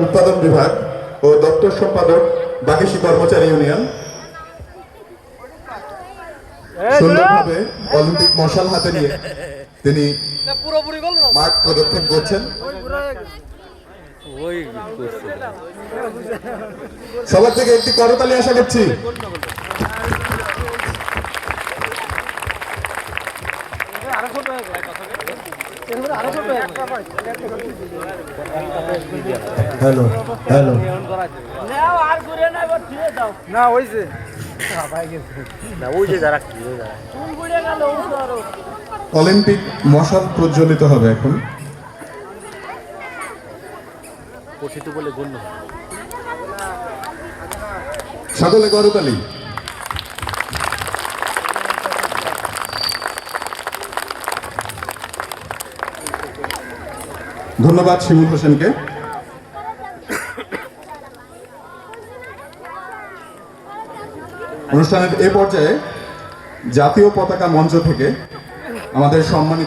উৎপাদন বিভাগ ও দপ্তর সম্পাদক বাগেশী কর্মচারী ইউনিয়ন সুন্দরভাবে অলিম্পিক মশাল হাতে নিয়ে তিনি মাঠ প্রদক্ষিণ করছেন। সবার থেকে একটি করতালি আশা করছি। হ্যালো হ্যালো না হইছে অলিম্পিক মশাল প্রজ্বলিত হবে এখন। সকলে করতালি। ধন্যবাদ শিমুল হোসেনকে। অনুষ্ঠানের এ পর্যায়ে জাতীয় পতাকা মঞ্চ থেকে আমাদের সম্মানিত